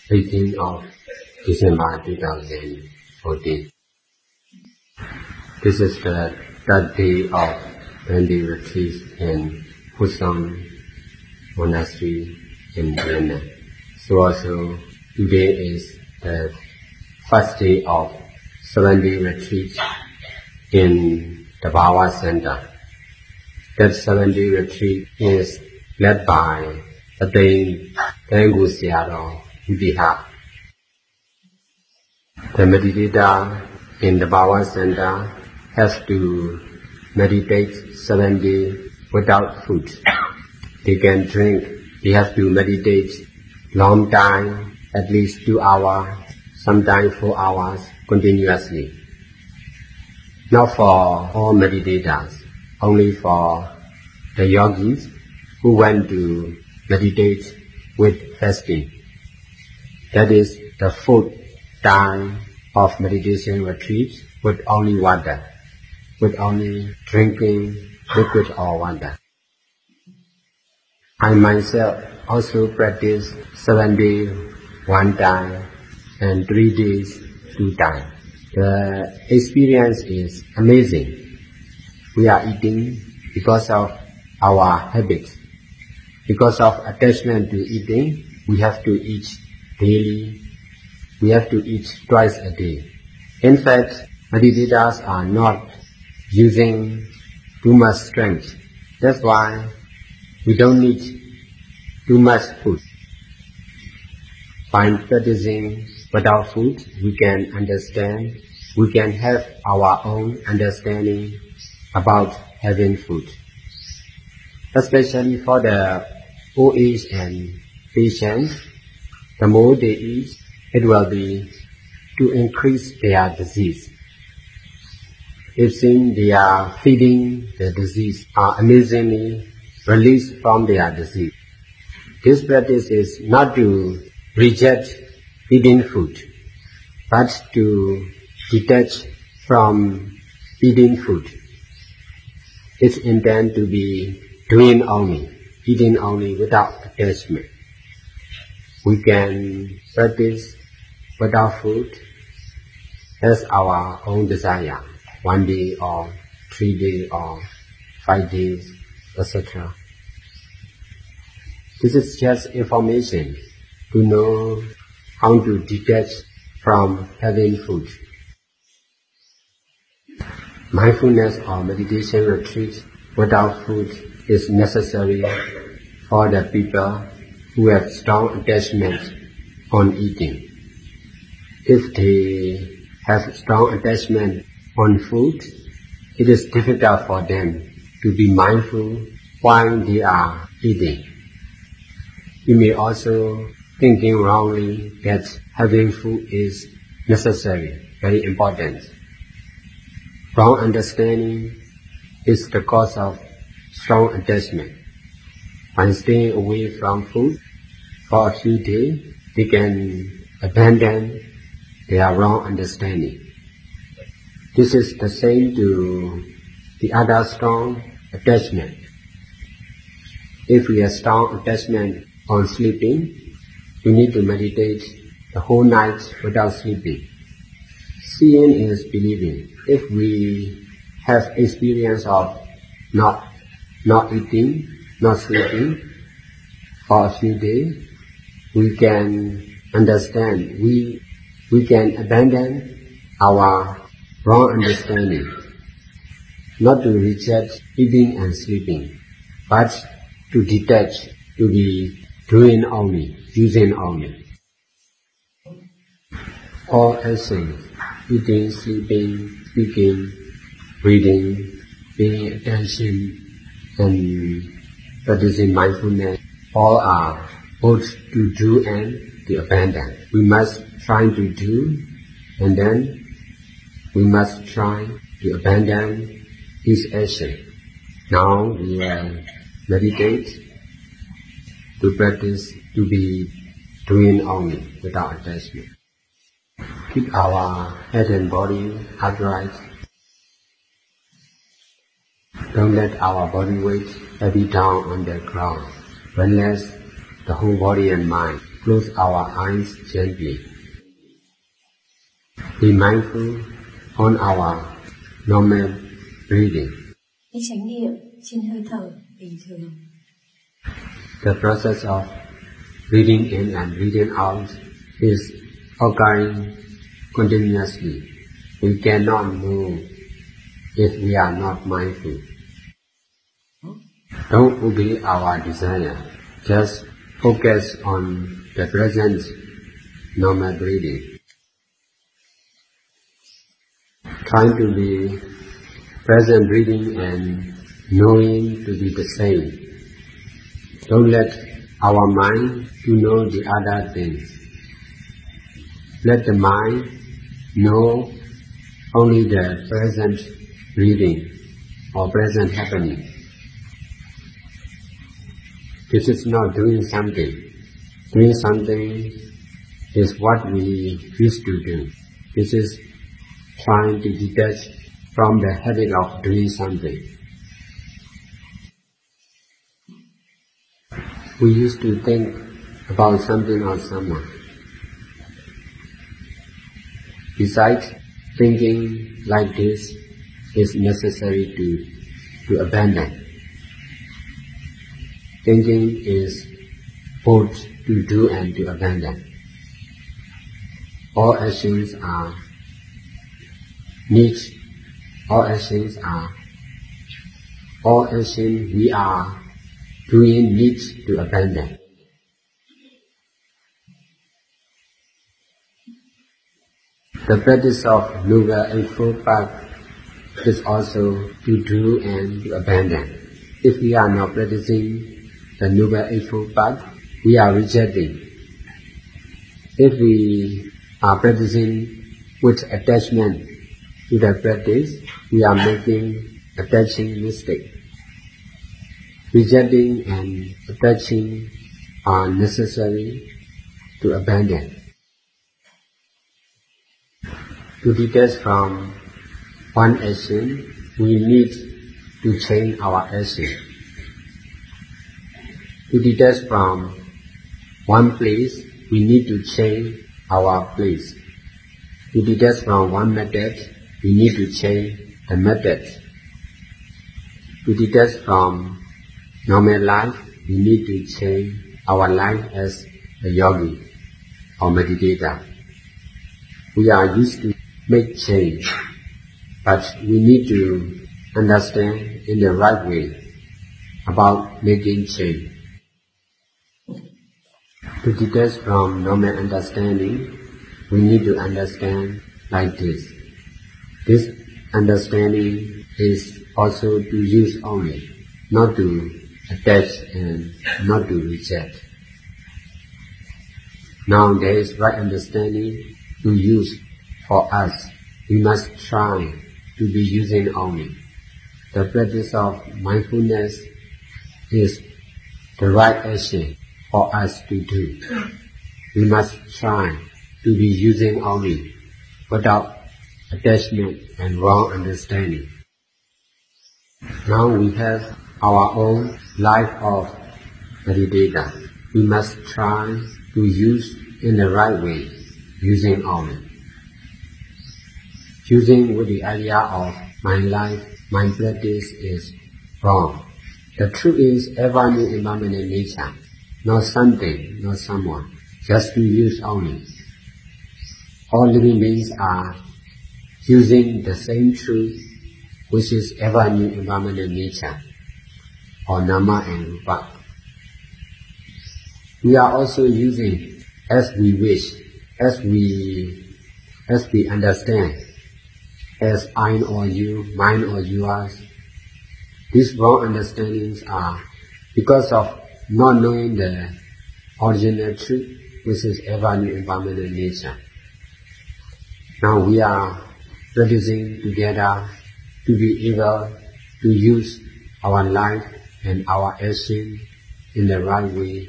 18th of December 2014. This is the third day of 20 retreats in Phuoc Monastery in Vietnam. So also today is the first day of 70 retreats in the Power Center. That 70 retreat is led by the Tengku Sayadaw Ashin. The meditator in the Power Center has to meditate 7 days without food. They can drink. They have to meditate long time, at least 2 hours, sometimes 4 hours continuously. Not for all meditators, only for the yogis who want to meditate with fasting. That is the fourth time of meditation retreat with only water, with only drinking liquid or water. I myself also practice 7 days 1 time and 3 days 2 times. The experience is amazing. We are eating because of our habits. Because of attachment to eating, we have to eat daily. We have to eat twice a day. In fact, meditators are not using too much strength. That's why we don't need too much food. By practicing without food, we can understand, we can have our own understanding about having food. Especially for the old age and patients, the more they eat, it will be to increase their disease. It seems they are feeding the disease, are amazingly released from their disease. This practice is not to reject eating food, but to detach from eating food. It's intended to be doing only, eating only without attachment. We can practice without food as our own desire, 1 day or 3 days or 5 days, etc. This is just information to know how to detach from having food. Mindfulness or meditation retreat without food is necessary for the people who have strong attachment on eating. If they have strong attachment on food, it is difficult for them to be mindful while they are eating. You may also thinking wrongly that having food is necessary, very important. Wrong understanding is the cause of strong attachment. By staying away from food for a few days, they can abandon their wrong understanding. This is the same to the other strong attachment. If we have strong attachment on sleeping, we need to meditate the whole night without sleeping. Seeing is believing. If we have experience of not eating, not sleeping for a few days, we can understand, we can abandon our wrong understanding, not to reject eating and sleeping, but to detach, to be doing only, using only. All actions, eating, sleeping, speaking, reading, paying attention, and practicing mindfulness, all are both to do and to abandon. We must try to do, and then we must try to abandon each action. Now we will meditate to practice to be doing only without attachment. Keep our head and body upright. Don't let our body weight heavy down on the ground. Relax the whole body and mind close our eyes gently. Be mindful on our normal breathing. Hãy chánh niệm trên hơi thở bình thường. The process of breathing in and breathing out is occurring continuously. We cannot know if we are not mindful. Don't obey our desire. Just focus on the present normal breathing. Trying to be present breathing and knowing to be the same. Don't let our mind to know the other things. Let the mind know only the present breathing or present happening. This is not doing something. Doing something is what we used to do. This is trying to detach from the habit of doing something. We used to think about something or someone. Besides, thinking like this is necessary to abandon. Thinking is both to do and to abandon. All actions are needs. All actions we are doing needs to abandon. The practice of Noble Eightfold Path is also to do and to abandon. If we are not practicing the Noble Eightfold Path, we are rejecting. If we are practicing with attachment to the practice, we are making attaching mistake. Rejecting and attaching are necessary to abandon. To detach from one action, we need to change our action. To detach from one place, we need to change our place. To detach from one method, we need to change the method. To detach from normal life, we need to change our life as a yogi or meditator. We are used to make change, but we need to understand in the right way about making change. To detach from normal understanding, we need to understand like this. This understanding is also to use only, not to attach and not to reject. Now there is right understanding to use for us. We must try to be using only. The practice of mindfulness is the right action for us to do. We must try to be using only without attachment and wrong understanding. Now we have our own life of meditator. We must try to use in the right way, using only. Using with the idea of my life, my practice is wrong. The truth is ever new impermanent nature, not something, not someone, just to use only. All living beings are using the same truth, which is ever new impermanent nature, or Nama and Rupa. We are also using as we wish, as we understand, as I or you, mine or yours. These wrong understandings are because of not knowing the original truth, which is ever new impermanent nature. Now we are practicing together to be able to use our life and our action in the right way,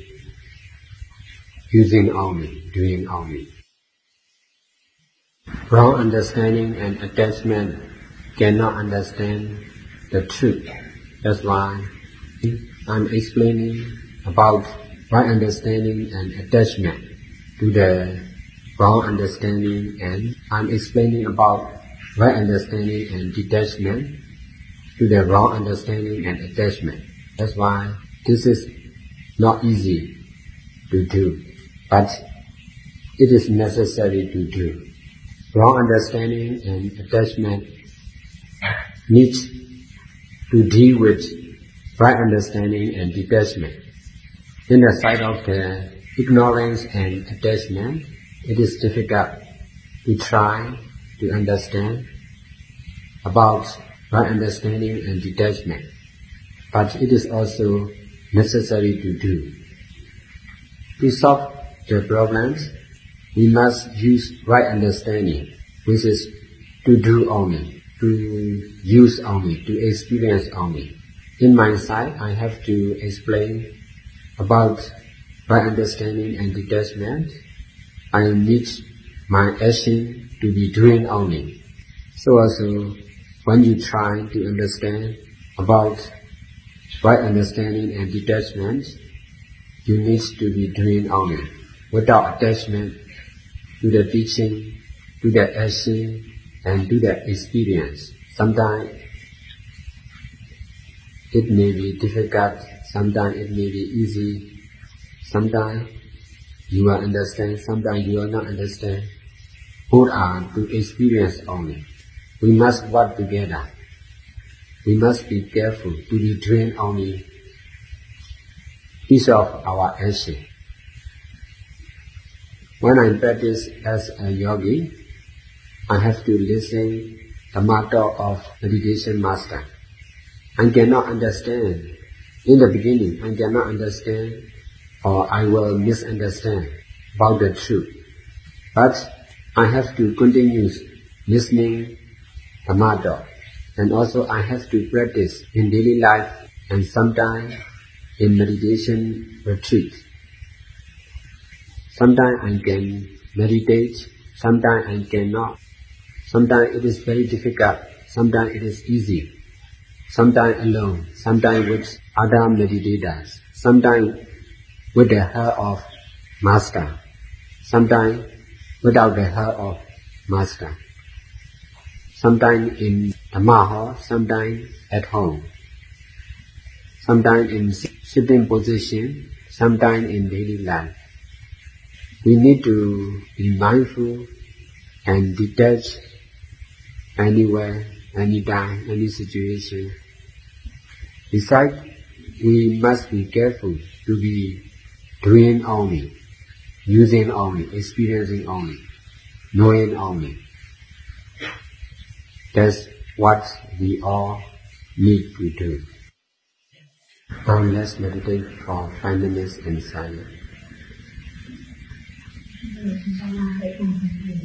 using only, doing only. Wrong understanding and attachment cannot understand the truth. That's why I'm explaining about right understanding and attachment to the wrong understanding, and I'm explaining about right understanding and detachment to the wrong understanding and attachment. That's why this is not easy to do, but it is necessary to do. Wrong understanding and attachment needs to deal with right understanding and detachment. In the side of the ignorance and attachment, it is difficult to try to understand about right understanding and detachment, but it is also necessary to do. To solve the problems, we must use right understanding, which is to do only, to use only, to experience only. In my side, I have to explain about right understanding and detachment. I need my action to be doing only. So also, when you try to understand about right understanding and detachment, you need to be doing only, without attachment to the teaching, to the action, and to the experience. Sometimes it may be difficult, sometimes it may be easy, sometimes you will understand, sometimes you will not understand. Both are to experience only. We must work together. We must be careful to be doing only piece of our action. When I practice as a yogi, I have to listen the matter of meditation master. I cannot understand. In the beginning, I cannot understand, or I will misunderstand about the truth. But I have to continue listening the matter, and also I have to practice in daily life and sometimes in meditation retreat. Sometimes I can meditate, sometimes I cannot. Sometimes it is very difficult, sometimes it is easy. Sometimes alone, sometimes with other meditators, sometimes with the help of master, sometimes without the help of master. Sometimes in Dhamma hall, sometimes at home. Sometimes in sitting position, sometimes in daily life. We need to be mindful and detached anywhere, anytime, any situation. Besides, we must be careful to be doing only, using only, experiencing only, knowing only. That's what we all need to do. Now let's meditate for 5 minutes in silence. Chúng ta hãy cùng thực hiện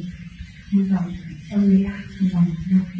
trong vòng 5 phút.